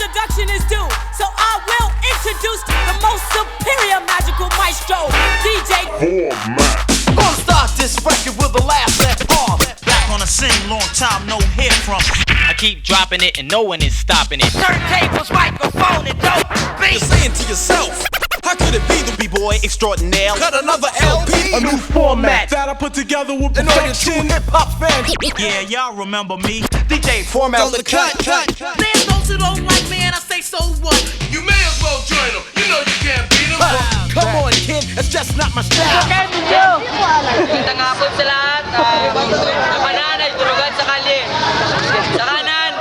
introduction is due, so I will introduce the most superior magical maestro, DJ Format. Gonna start this record with a laugh at all. Back on the scene, long time no hear from. I keep dropping it and no one is stopping it. Turntables, microphone, and dope You're beats. saying to yourself, how could it be the B-boy extraordinaire. cut another LP? A new format that I put together with in order to perfection. hip-hop fans. Yeah, y'all remember me. DJ Format On the cut. There's those who don't like me and I say so what? You may as well join them. You know you can't beat them. Come on, kid, that's just not my style. Magandang hapon sa lahat. Kapanan ay turugan sa kalye. Sa kanan,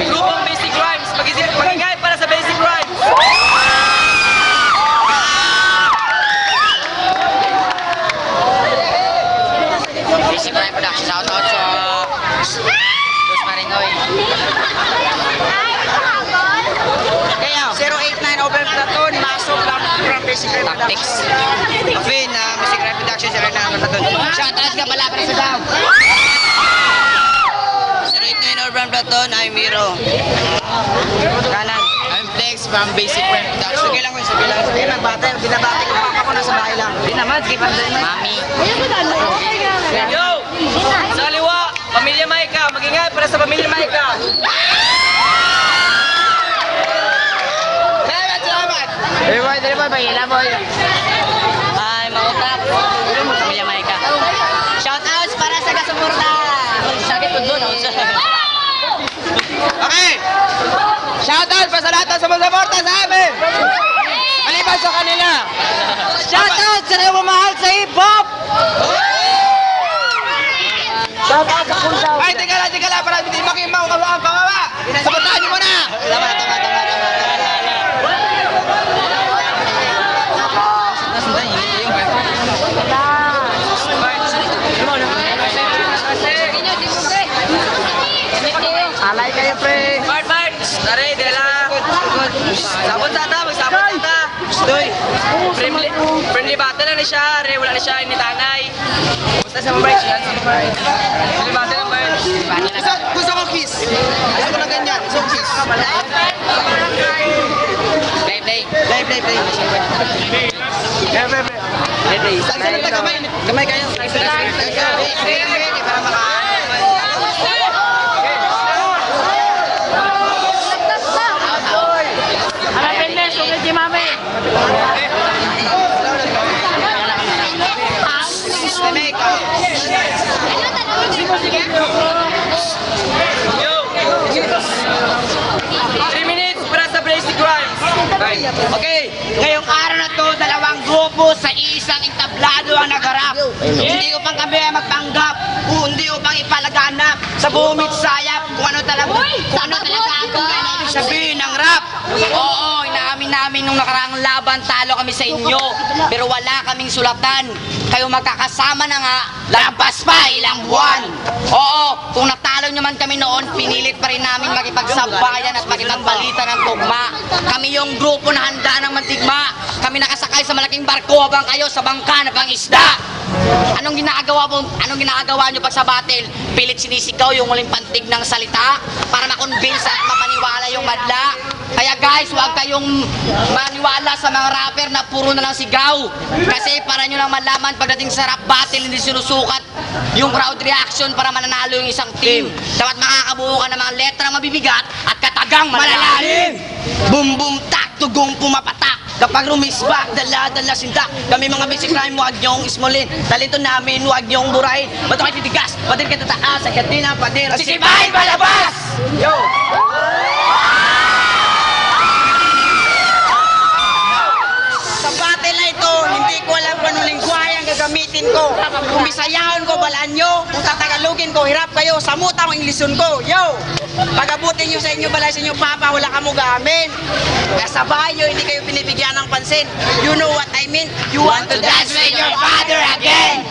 grupong Basic Rhymes. Magingay para sa Basic Rhymes. Basic Rhyme Production. Shout out sa Dos Maringoy. Kaya, 089 Open Platon, masok lang from Basic Rhyme Production. Afin, Basic Rhyme Production, 089 Open Platon. Shout out ka pala para sa daw. 089 Urban Platon, I'm Miro. Kanan. I'm Flex from Basic Rhyme Production. Sige lang ko, sige lang. Sige lang, binabati ko papa ko nasa bahay lang. Hindi naman, sige pa rin. Mami. Yo! Sa kaliwa, Pamilya Maika. Mag-ingay para sa Pamilya Maika. Salamat! Dali boy, bahila boy. Ay, mautap. Pamilya Maika. Shoutouts para sa Gasumurta. Sakit ko doon. Okay! Shoutout pa sa lahat ng sumusuporta sa amin! Maliban sa kanila! Shoutout sa mga mamahal sa hip-hop! Shoutout sa Punsaw! Ay, tika lang, para hindi makimaw ka ang pangaba! Sabotahan niyo muna! Tama. Alay kayo, pre! Bart! Tari, dela! Sabon sa ta, magsabon sa ta! Doy! Friendly battle na siya, wala na siya, initanay! Basta sa mga siya, friendly battle na Bart! Gusto ko kiss. Gusto ko na ganyan. Gusto ko kiss. Play! Kamay kayo. Para maka... Yo! 3 minutes para sa Basic Rhymes. Okay, ngayong araw na to, dalawang grupo sa isang entablado ang nagharap. Hindi upang kami magpanggap, kundi upang ipalaganap sa buong mitsayap kung ano talaga ang ibig sabihin ng rap. Oo, inaamin namin nung nakaraang laban, talo kami sa inyo. Pero wala kaming sulatan. Kayo magkakasama na nga, lampas pa ilang buwan. Oo, kung natalo nyo man kami noon, pinilit pa rin namin makipagsabayan at makipagbalita ng tugma. Kami yung grupo na handa ng mantigma. Kami nakasakay sa malaking barko habang kayo sa bangka na pangisda. Anong ginagawa nyo pag sa battle? Pilit sinisigaw yung walang pantig ng salita para makonvince at mapaniwala yung madla. Kaya guys, huwag kayong maniwala sa mga rapper na puro na lang sigaw. Kasi para nyo lang malaman pagdating sa rap battle, hindi sinusukat yung crowd reaction para mananalo yung isang team. Dapat makakabuo ka ng mga letra mabibigat at katagang malalalim. Boom boom tak, tugong pumapatak. Kapag rumisbak, dala-dala sindak. Kami mga Basic Rhyme, huwag niyong ismulin. Talento namin, huwag niyong burahin. Ba't kayo titigas? Padir ka tataas, agad din ang padir. Sisipahin palabas! Yo! Sa battle na ito, hindi ko alam kung anong lingwahe ang gagamitin ko. Kung Bisayahon ko, balaan nyo. Kung Tatagalogin ko, hirap kayo. Samuta ang Ingleson ko. Yo! Pag-abutin nyo sa inyo balay sa inyo, papa, wala ka mo gamin. Kaya sa bahay nyo, hindi kayo binibigyan ng pansin. You know what I mean? You want to dance with your father again!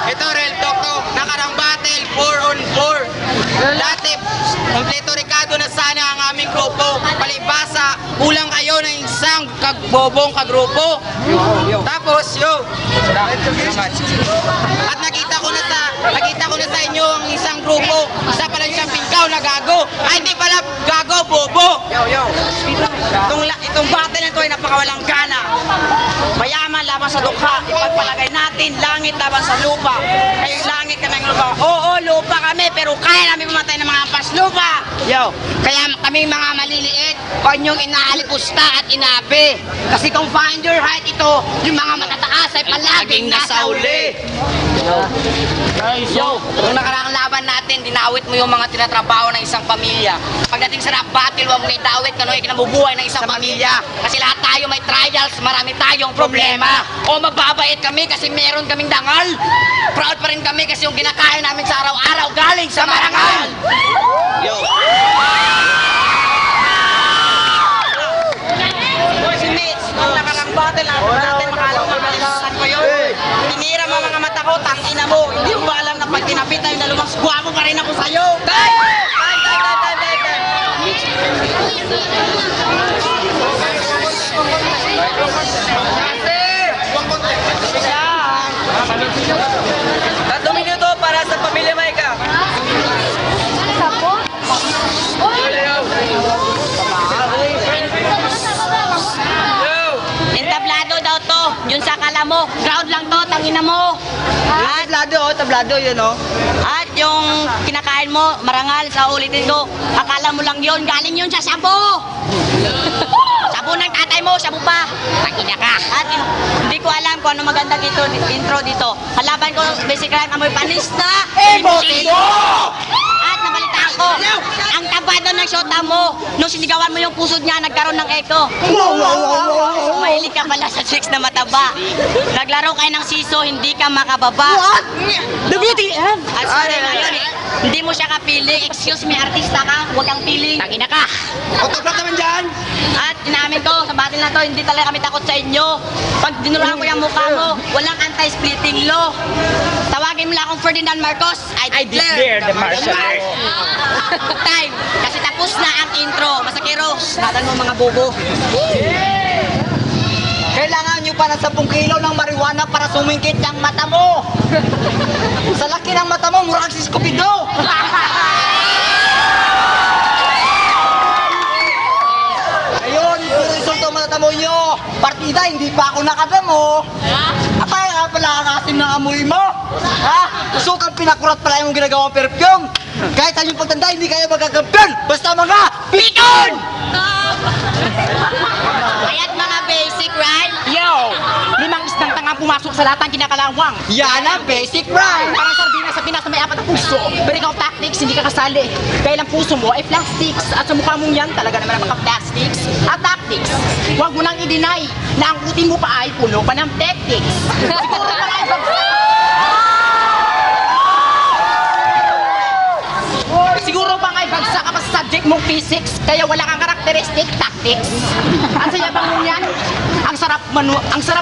Ito, real talk to. Nakarang battle, 4 on 4. Dati, kompleto Ricardo na sana ang aming grupo. Palibasa, kulang kayo ng isang kagbobong kagrupo. Tapos, yo. At nakita ko na sa inyo ang isang grupo. gago. Ay, hindi pala gago, bobo. Yo. Itong battle na ito ay napakawalang gana. Mayaman laban sa dukha. Ipagpalagay natin, langit laban sa lupa. Kayong langit kami ng lupa. Oo, lupa kami, pero kaya namin pumatay ng mga ampas lupa. Yo, kaya kami mga maliliit, huwag niyong inaalipusta at inapi. Kasi kung find your height ito, yung mga matataas ay palaging nasa uli. Yo, nung nakaraang laban natin, dinawit mo yung mga tinatrabaho ng isang pamilya. Pagdating sa rap battle, huwag mo idawit kung ano yung kinabubuhay ng isang pamilya. Kasi lahat tayo may trials, marami tayong problema. O magbabait kami kasi meron kaming dangal. Proud pa rin kami kasi yung kinakain namin sa araw-araw galing sa marangal. Yo. Boys and mates, nung nakaraang battle natin, makalang makalimutan ko yun. Tinira mo mga mata ko, tangina mo. Hindi mo ba alam na pag tinapit tayo na lumang guwapo pa rin ako sa'yo? Time! Tatlong minuto para sa pamilya Maika. Entablado daw to. Yun sa akala mo. Ground lang to, tangina mo. Tablado yun, oh. At yung kinakain mo, marangal sa ulitin ko. Akala mo lang yun. Galing yun sa shabu. Shabu ng tatay mo, shabu pa. Tangina ka. At hindi ko alam kung ano magandang intro dito. Kalaban ko, basic crime, amoy panis na. At nabalitaan ko, ang tabado ng shota mo, nung sinigawan mo yung pusod niya, nagkaroon ng echo. Mahilig ka pala sa chicks na mataba. Naglaro kayo ng siso, hindi ka makababa. What? WTF? At sorry ngayon eh, hindi mo siya kapili. Excuse me, artista ka, huwag kang piling. Tangina ka. Autograph naman dyan. At inamin ko, sa battle na to, hindi talaga kami takot sa inyo. Pag dinuraan ko yung mukha mo, walang anti-splitting law. Tawagin mo lang akong Ferdinand Marcos. I declare the martial law. Time. Kasi tapos na ang intro. Masakiro. Nadan mo mga bobo. Kailangan nyo pa ng 10 kilo ng marijuana para sumingkit ang mata mo. Sa laki ng mata mo, murag si Scooby-Doo. Ayun, puro insulto ang matatamo nyo. Partida, hindi pa ako nakadamo. Kaya nga pala ang asim ng amoy mo. Ha? Usukang pinakurat pala yung ginagawang perfume. Kahit saan yung pagtanda, hindi kayo magkakampiyon. Basta mga pikon! Kaya't mga basic, right? Yo! Limang isdang tanga pumasok sa latang kinakalawang. Yan ang basic rhyme. Parang sardinas sa Pinas na may 4 na puso. Pero ikaw tactics, hindi ka kasali. Kaya lang puso mo ay plastics. At sa mukha mong yan, talaga naman ang mga plastics. At tactics, huwag mo nang i-deny na ang puti mo pa ay puno pa ng tactics. Siguro na ay Siguro pa nga'y bagsak ka pa sa subject mong physics, kaya wala kang karakteristic tactics. Ang sayabang mo yan, ang sarap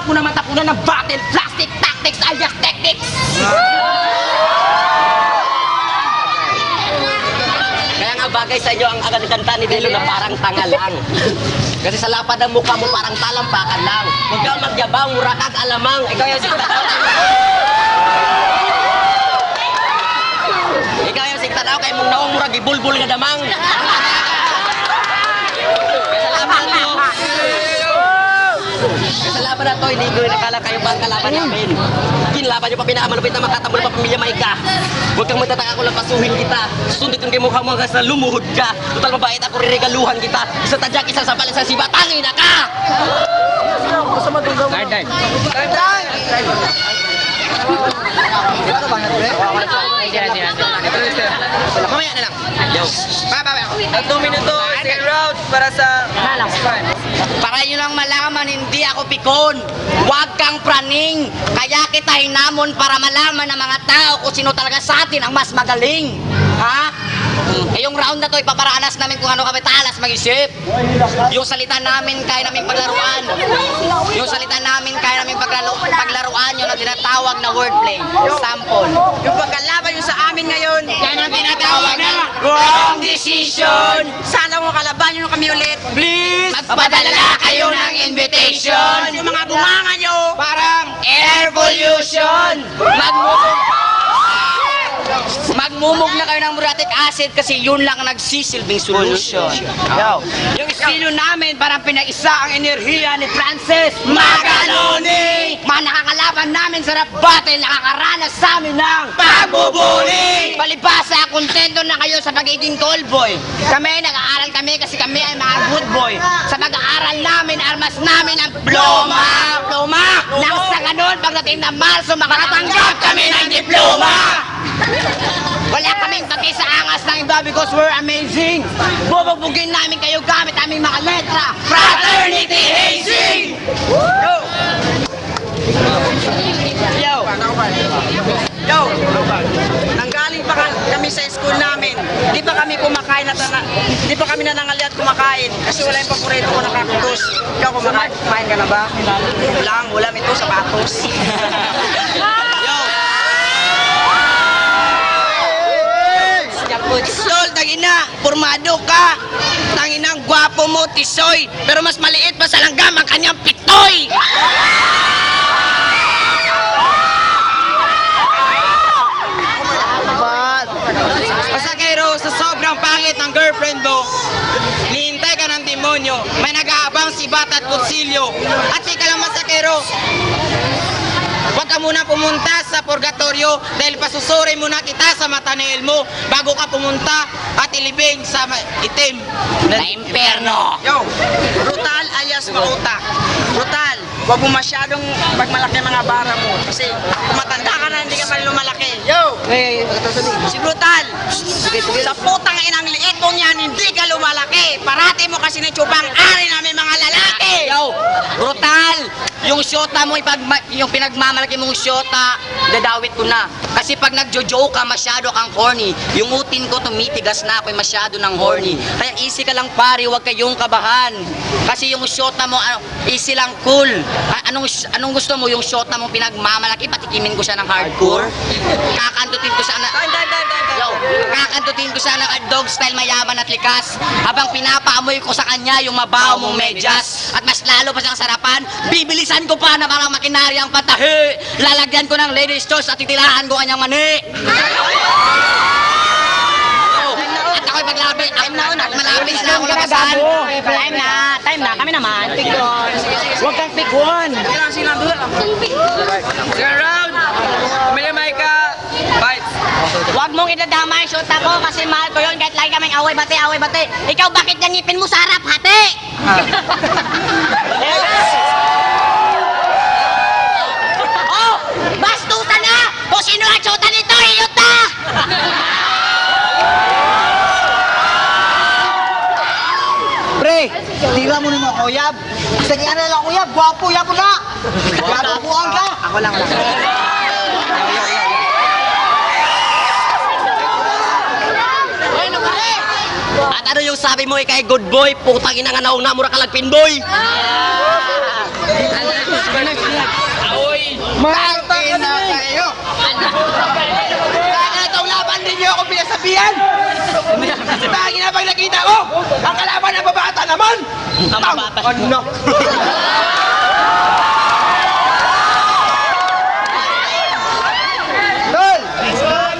mo naman tapunan ng battle plastic tactics alias tactics. Kaya nga bagay sa inyo ang agad kanta ni Delo na parang tanga lang. Kasi sa lapad ng mukha mo parang talampakan lang. Huwag kang magyabang, mura kag alamang. Ikaw yung Ikaw yung sigtanaw kay mong naong mura gibulbul nga damang. Sa laban na to, hindi ko nakala kayo ba ang kalaban namin. Kinlaban nyo pa pinakamalupit na makatamol pa pamilya Maika. Huwag kang magtataka ko lang pasuhin kita. Susundit yung kay mukha mo hanggang sa lumuhod ka. Total mabait ako riregaluhan kita. Isang tadyak, isang sampal, isang siba, tangin na ka! Mamaya na lang. Yo. Tatlong minuto, 0 rounds para sa Para nyo lang malaman, hindi ako pikon. Huwag kang praning. Kaya kita hinamon para malaman ng mga tao kung sino talaga sa atin ang mas magaling. Ha? Eh, yung round na to, ipaparanas namin kung ano kami talas mag-isip. Yung salita namin, kaya namin paglaruan. Yung salita namin, kaya namin paglaruan yun ang tinatawag na wordplay. Sample. Yung pagkalaban yung sa amin ngayon, yan ang tinatawag na wrong decision. Sana mo kalaban nyo kami ulit. Please, magpadala kayo ng invitation. Yung mga bunganga nyo, parang air pollution. Mangmumog na kayo ng muriatic acid kasi yun lang ang nagsisilbing solution. Yung estilo namin parang pinaisa ang enerhiya ni Francis Magaloni. Mga nakakalaban namin sa rap battle, nakakaranas sa amin ng pagbubuli. Palibasa, kontento na kayo sa pagiging callboy. Kami, nag-aaral kami kasi kami ay mga good boy. Sa pag-aaral namin, armas namin ang ploma. Nang sa ganun, pagdating ng Marso, makakatanggap kami ng diploma. Wala kaming pagkay sa angas ng iba because we're amazing. Bubugbugin namin kayo gamit aming mga letra. Fraternity hazing! Yo, nanggaling pa kami sa school namin. Di pa kami kumakain at di pa kami nanangali at kumakain kasi wala yung paborito ko na cactus. Ikaw kumain ka na ba? Ulam ito, sapatos. Tol, tangina, formado ka. Tanginang gwapo mo, tisoy. Pero mas maliit pa sa langgam ang kanyang pitoy. Pasakero, sa sobrang pangit ng girlfriend mo, nihintay ka ng demonyo, may nag-aabang si Bat at Kutsilyo. At ika lang, masakero, huwag ka muna pumunta sa purgatorio dahil pasusuri muna kita sa mata ni Elmo bago ka pumunta at ilibing sa itim na imperno. Yo, brutal alias mautak. Brutal, huwag mo masyadong pagmalaki mga bara mo kasi matanda ka na, hindi ka pa lumalaki. Yo! Si Brutal, sa putang inang liit mo niyan, hindi ka lumalaki. Parati mo kasi nitsubang ari namin mga lalaki. Yo, brutal! Yung syota mo, yung pinagmamalaki mong syota, dadawit ko na. Kasi pag nagjo-joke ka, masyado kang corny. Yung utin ko tumitigas na, ako'y masyado ng horny. Kaya easy ka lang pare, huwag kayong kabahan. Kasi yung syota mo, easy lang cool. Anong gusto mo? Yung syota mo pinagmamalaki, patikimin ko siya ng hardcore. Kakantutin ko siya na... Yo, kakantutin ko siya ng dog style mayaman at likas. Habang pinapaamoy ko sa kanya yung mabaho mong medyas. At mas lalo pa siyang sarapan, bibilisan ko pa na parang makinarya ang patahi. Lalagyan ko ng ladies choice at titilaan ko kanyang mani. At ako'y maglapit, at malapit na ako labasan. Time na, kami naman. Huwag kang pikon. Huwag mong idadama yung shoot ako kasi mahal ko yun kahit lagi kaming away bate. Ikaw bakit yung ngipin mo sa harap, hati? Oh, bastusan na! Kung sino ang shoota nito, iyot na! Pre, tira mo naman kuyab. Sige na lang kuyab, gwapo yabo na. Gwapo ka. Ako lang. At ano yung sabi mo, ikay good boy, putang ina nga nauna, mura ka lagpinboy. Martin na kayo. Kaya itong laban din niyo ako pinasabihan. Tangin na pag nakita ko, ang kalaban ng babata naman. Ang babata. Ano? Tol,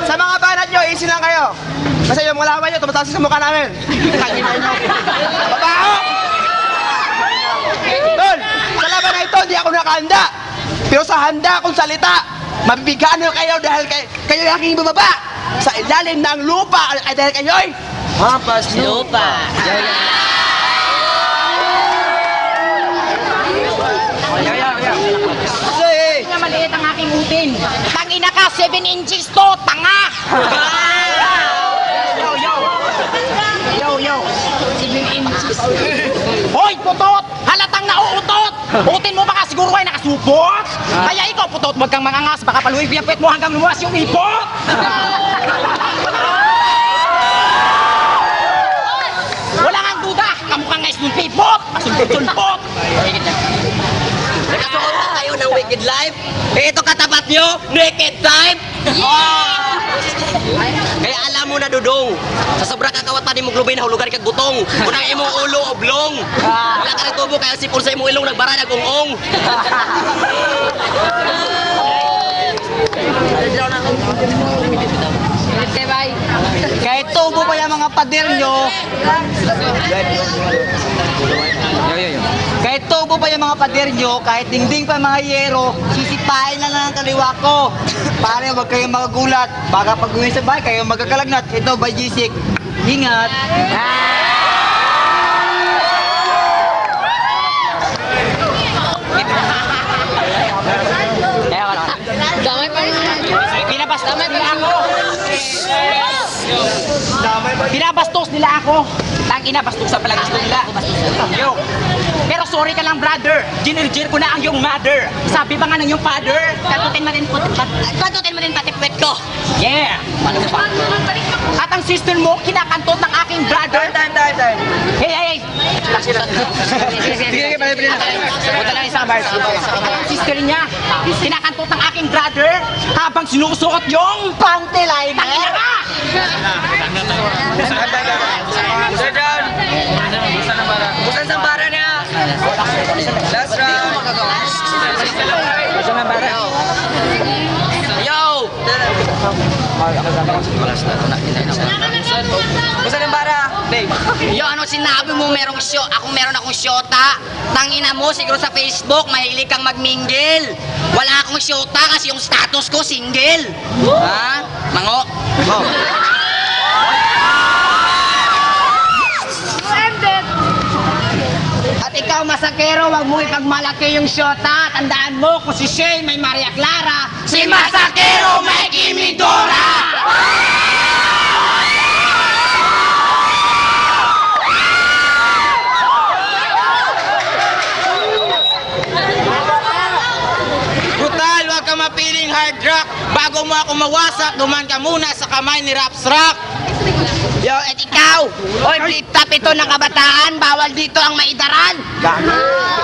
sa mga banat nyo, easy lang kayo. Kasi yung mga laban nyo, tumataas sa mukha namin. Tangina nyo. Babaho! Tol, sa laban na ito, hindi ako nakahanda. Pero sa handa akong salita, mabibigaan nyo kayo dahil kayo yung aking bumaba. Sa ilalim ng lupa, dahil kayo'y Hampas lupa. Nga maliit ang aking utin. Tangina ka, 7 inches to, tanga! Yo. 7 inches. Hoy, putot! Halatang nauutot! Utin mo baka siguro ay nakasupot? Kaya ikaw, putot, wag kang mangangas. Baka paluwi ko yung pet mo hanggang lumuwas yung ipot! Wala kang duda! Kamukhang ngais ng pipot! Masumpot-sulpot! Nakasuot na tayo ng wicked life. Eh, ito katapat nyo, naked type. Kaya alam mo na, Dudong, sa sobrang kakawat pa ni mong glubay na hulugan kag butong. Unang imong ulo, oblong. Wala ka ng tubo, kaya sipon sa imong ilong, nagbara, nag-ung-ong. Okay, bye. yung mga pader nyo, kahit tubo pa yung mga pader nyo, kahit dingding pa yung mga yero, sisipain lang ng kaliwa ko. Pare, huwag kayong magagulat. Baka pag uwi sa bahay, kayong magkakalagnat. Ito, by G-Sick. Ingat. Binabastos nila ako. Tangina, bastusan pala gusto nila. Yo. Pero sorry ka lang, brother. Ginirjir ko na ang iyong mother. Sabi ba nga ng iyong father? Katutin mo din pati puwet ko. Yeah. Ano ba? At ang sister mo, kinakantot ng aking brother. Time. Hey. Sige, pala. Punta lang isang bars. At ang sister niya, kinakantot ng aking brother habang sinusuot yung panty liner. Tangina ka! Sir John. Busan sa bara niya. Last round. Busan sa bara. Yo! Busan ang bara. Babe. Yo, ano sinabi mo meron akong syota? Tangina mo, siguro sa Facebook, mahilig kang magmingle. Wala akong syota kasi yung status ko single. Ha? Mango? At ikaw, masakero, wag mo ipagmalaki yung syota. Tandaan mo, kung si Shane may Maria Clara, si Masakero may Kimi Dora! Brutal, wag ka mapiling hard rock. Bago mo ako mawasak, duman ka muna sa kamay ni Raps Rock. Yo, at ikaw, oy, flip-top ito ng kabataan, bawal dito ang maidaran.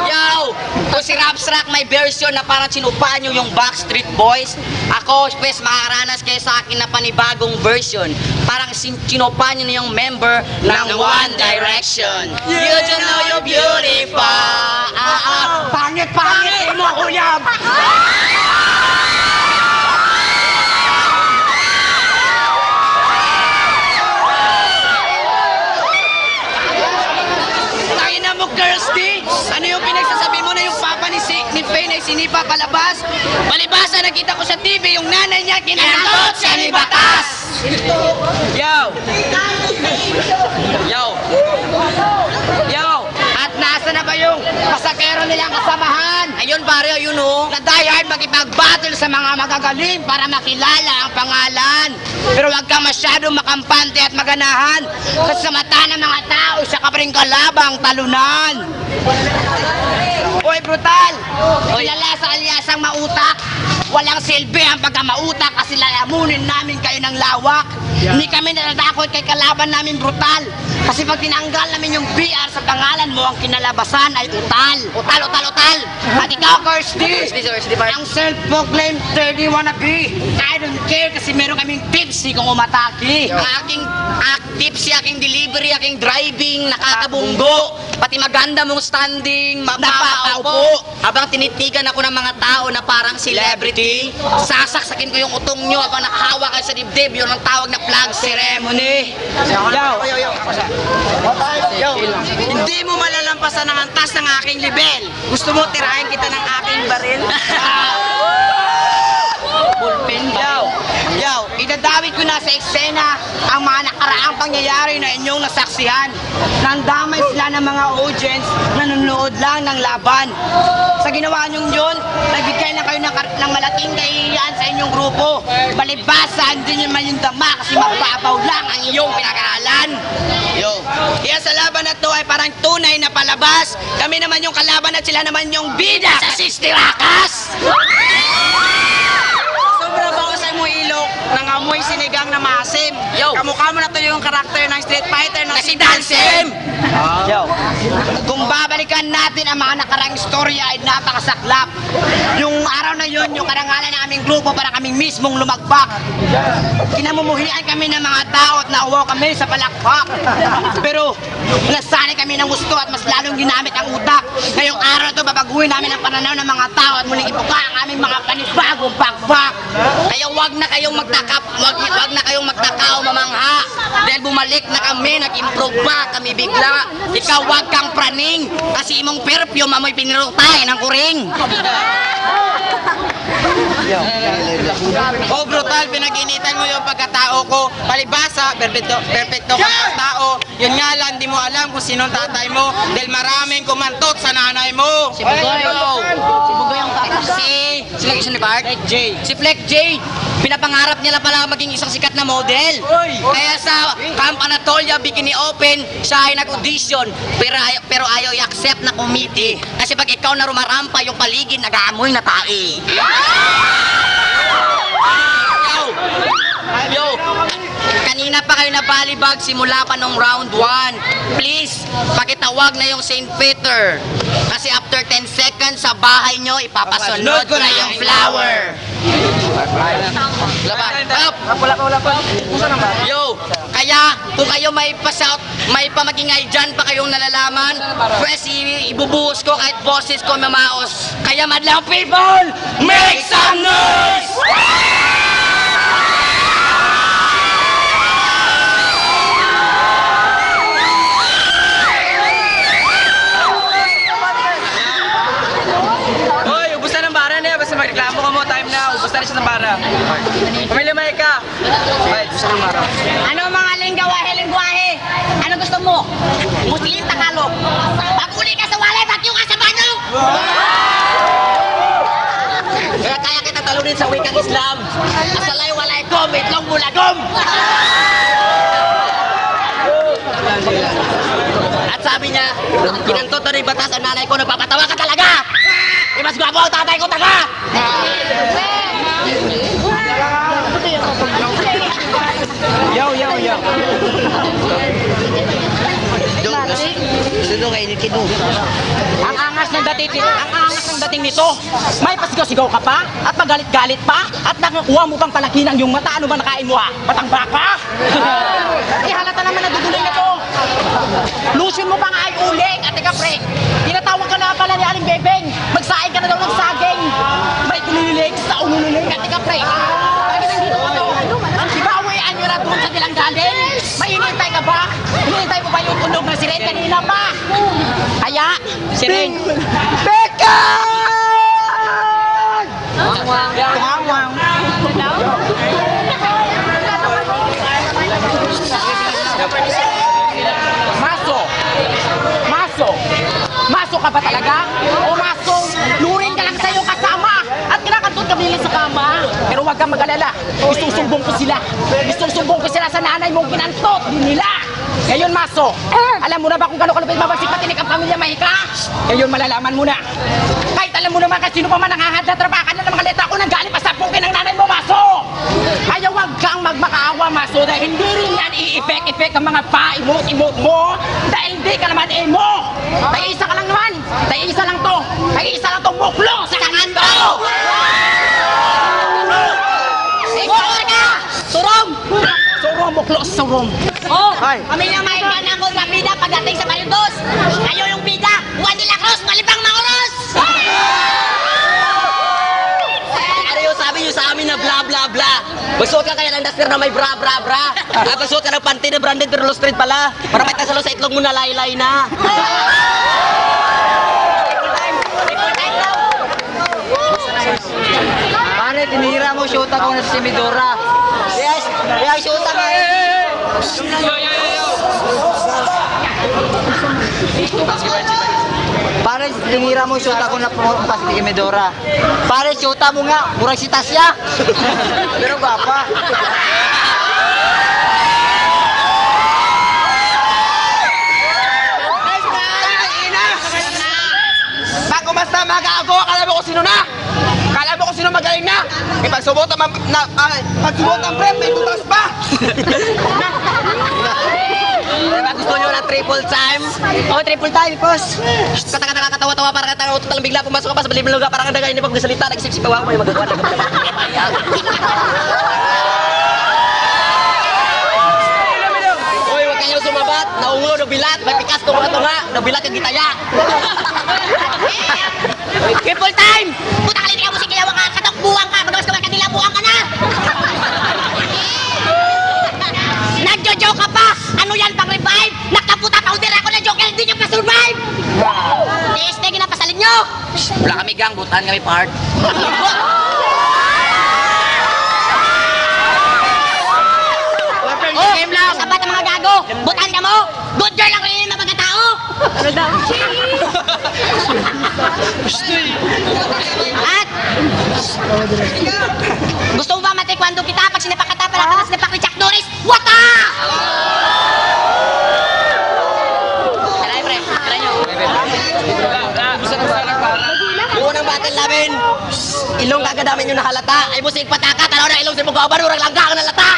Yo! Kung si Raps Rock may version na parang sinupaan nyo yung Backstreet Boys, ako, pues, makakaranas kayo sa akin na panibagong version. Parang sinupaan nyo na yung member ng One Direction. You don't know you're beautiful. Pangit mo, kuya! Tangina mo, girls, di! Ano yung pinagsasabi mo na yung papa ni Faye na sinipa palabas? Palibasa, nakita ko sa TV yung nanay niya kinanakot siya ni Batas! Yo! At nasa na ba yung pasakero nilang kasamahan? Ayun, pare, ayun, oh. Na diehard makipag-battle sa mga magagaling para makilala ang pangalan. Pero huwag ka masyadong makampante at maganahan kasi sa mata ng mga tao, siya ka pa rin kalabang talunan. Uy, brutal! Kilala sa alyasang mautak. Walang silbi ang pagkamautak kasi lalamunin namin kayo ng lawak. Hindi kami natatakot kay kalaban namin brutal. Kasi pag tinanggal namin yung BR sa pangalan mo, ang kinalabasan ay utal. Utal! At ikaw, Kirsty, ang self-proclaimed 30 wannabe. I don't care kasi meron kaming tipsy kung umatake. Aking tipsy, aking delivery, aking driving, nakakabunggo. Pati maganda mong standing, mapapaupo. Habang tinitigan ako ng mga tao na parang celebrity, sasaksakin ko yung utong nyo habang nakahawa kayo sa dibdib. Yun ang tawag na flag ceremony. Hindi mo malalampasan ang antas ng aking level. Gusto mo tirahin kita ng aking baril? Yo, idadawit ko na sa eksena ang mga nakaraang pangyayari na inyong nasaksihan. Nandamay sila ng mga audience na nanonood lang ng laban. Sa ginawa nyong yun, nagbigay na kayo ng malaking kahihiyan sa inyong grupo. Balibasa, hindi nyo man yung dama kasi magbabaw lang ang iyong pinag-aralan. Kaya sa laban na to ay parang tunay na palabas. Kami naman yung kalaban at sila naman yung bida sa Sistirakas! Sobra ba ko sa mo ilok ng amoy sinigang na maasim? Kamukha mo na to yung karakter ng Street Fighter na si Dalsim! Kung babalikan natin ang mga nakarang istorya ay napakasaklap. Yung araw na yun, yung karangalan ng aming grupo para kaming mismong lumagbak. Kinamumuhian kami ng mga tao at nauwaw kami sa palakpak. Pero nasanay kami ng gusto at mas lalong ginamit ang utak. Ngayong araw na ito, babaguhin namin ang pananaw ng mga tao at muling ipuka ang aming mga panibagong pakpak. Kaya wag na kayong magtaka wag na kayong magtaka o mamangha. Dahil bumalik na kami, nag-improve pa kami bigla. Ikaw wag kang praning kasi imong perfume amoy pinirutay ng kuring. Oh brutal, pinag-initan mo yung pagkatao ko. Palibasa, perfecto kang tao. Yun nga lang, di mo alam kung sinong tatay mo. Dahil maraming kumantot sa nanay mo. Si Bugoy. Si Bugoy ang takas. Si Park? Si Fleck J. Pinapangarap niya lang pala maging isang sikat na model. Kaya sa Camp Anatolia Bikini Open, siya ay nag-audition pero ayaw i-accept na committee. Kasi pag ikaw na rumarampa, yung paligid nag-aamoy na tae. Yo! Kanina pa kayo nabalibag simula pa nung round 1. Please, pakitawag na yung St. Peter. Kasi after 10 seconds sa bahay nyo, ipapasunod ko na yung flower. Wala pa. Yo, kaya kung kayo may pamagingay dyan pa kayong nalalaman, pwes ibubuhos ko kahit boses ko mamaos. Kaya madlang people, make some noise! Hoy, ubus na ng bara na yan. Basta magreklamo ka mo, time na. Ubus na rin siya ng bara. Pamilimay ka. Right, ubus na ng bara. Ano mga lingwahe? Ano gusto mo? Muslim, Tagalog. Pag uli ka sa walay, bagyo ka sa banyo! Kaya kita talunin sa wikang Islam. Asalay walay gom, itlong bulagom. At sabi niya, kinangtot na rin batas ang nanay ko, nagpapatawa ka talaga. Mas gwapo ang tatay ko, taga. Yo. Ang angas ng dating nito. May pasigaw-sigaw ka pa at magalit-galit pa at nakakuha mo pang palaki ng yung mata. Ano ba nakain mo ha? Matangba ka? Halata naman na duduloy na to. Lotion mo pa nga ay uling at ika pre. Tinatawag ka na pala ni Aling Bebeng. Magsaing ka na daw ng saging. May kululilig sa umulilig at ika pre. Bakit nandito ka to? Diba uwian nyo na doon sa nilang galing? May hinihintay ka ba? Hinihintay mo ba yung tunog ng siren kanina pa? Kaya, siren. Beka! Maso ka ba talaga? O maso, luring ka lang sa'yo kasama at kinakantod ka bilin sa kama. Pero huwag kang mag-alala, isusumbong ko sila. Isusumbong ko sila sa nanay mong kinantot, di nila. Ngayon maso, alam mo na ba kung gano'n kalupit mabagsik patinik ang pamilya Mahika? Ngayon malalaman mo na. Kahit alam mo naman kasi sino pa man nangahad na trabakan na ng mga letra ko nang galing pa sa pukin ng nanay mo, maso! Kaya huwag kang magmakaawa, maso, dahil hindi rin yan i-effect ang mga pa-emote-emote mo dahil hindi ka naman emo! Dahil isa ka lang naman! Dahil isa lang to! Dahil isa lang tong muklo sa kangando! Muklo ka! Surong! Surong, muklo sa surong! Oh, pamilya Mahika na ako sa bida pagdating sa Paludos. Kayo yung bida, Juan de la Cruz, malibang mauros! Ano yung sabi nyo sa amin na bla bla bla? Magsuot ka kaya ng duster na may bra bra bra. At magsuot ka ng panty na branded pero low street pala. Para may tasalo sa itlog mo na laylay na. Pare, tinira mo shoota ko na si Midora. Yes, shoota ka. Pare, tinira mo shoota ko na promote pa si Medora. Pare, shoota mo nga, murag si Tasya. Pero gwapa. Bago basta mag-aago, akala mo kung sino na. Akala mo kung sino magaling na. Pagsubot ang prep, may tutas pa. Diba gusto nyo na triple time? Oh, triple time, boss. Nakakatawa-tawa para ka talang bigla pumasok ka pa sa balibilo ka parang nagay hindi pagsalita nagsip-sip ako may magagawa na Uy, wag kayo sumabat, naungo, nabilat, may pikas tunga-tunga, nabilat yung gitaya. Triple time! Puta ka, hindi ka mo si Kilawa ka, katok buwang ka, magawas ka ba kanila buwang ka na! kaya hindi ka pa-survive! Tiis na ginapasalin nyo! Wala kami gang, butan kami part. Oh, sabat ang mga gago! Butan ka mo! Good girl ang rin mga pagkatao! At gusto mo ba matikwando kita pag sinipak kita para ka na sinipak ni Chuck Norris? Wata! Tara, pre. Tara nyo. Unang battle namin, ilong kagad namin yung nakalata. Ay musik pataka, tanaw na ilong sa mga kabar, urang langga ang nalata.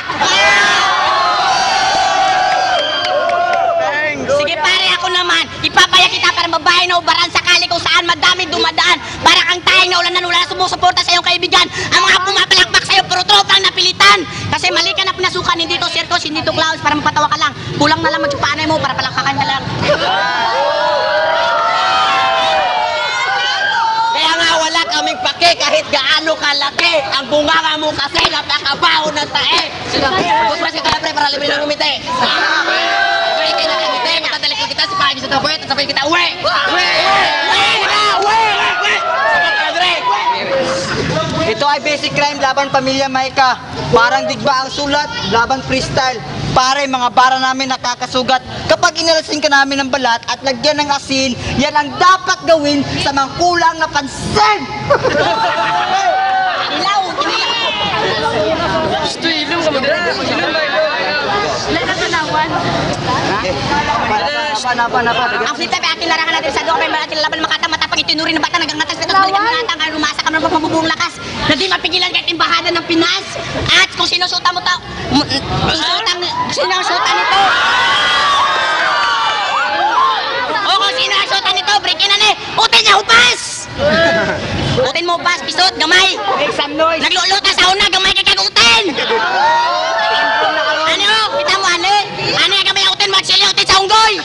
Sige pare, ako naman. Ipapaya kita para mabahay na ubaran sakali kung saan madami dumadaan. Para kang tayang na ulan na nula na sumusuporta sa iyong kaibigan. Ang mga pumapalakpak sa iyo, puro tropang napilitan. Kasi mali ka na pinasukan, hindi to circus, hindi to clowns para mapatawa ka lang. Kulang na lang magsupaanay mo para palakpakan ka lang. Kaya nga wala kaming pake kahit gaano kalaki. Ang bunganga mo kasi napakabaho ng tae. Tapos pa si kaya pre para libre ng umite. Pre, kayo na umite. Matatalik ko kita si Pagi sa tapuet at sabay kita uwi. Uwi! Ito ay basic crime laban pamilya Maika. Parang digba ang sulat, laban freestyle. Pare, mga bara namin nakakasugat. Kapag inalasing ka namin ng balat at lagyan ng asin, yan ang dapat gawin sa mga kulang na pansin! Ilaw! Ang flip type ay ating larangan natin sa doon kay ating laban makata matapang itinuri ng bata nagangatas ito balikan mo natin kaya lumasa ka ng mabubuong lakas na di mapigilan kahit imbahada ng Pinas at kung sinusuta mo to sinusuta nito o kung sino ang suta nito break in na ni utin niya upas utin mo upas pisot gamay nagluluta sa una gamay kay kagutin ano kita mo ano yung gamay utin mo at sili utin sa unggoy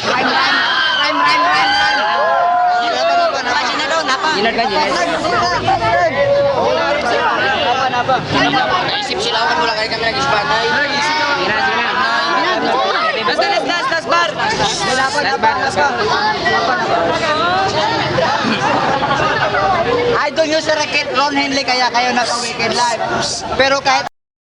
Naisip sila ako mula kayo kami nag-ispanay. Last bar. Idol nyo si Racket Ron Henley kaya kayo naka-weekend live. Pero kahit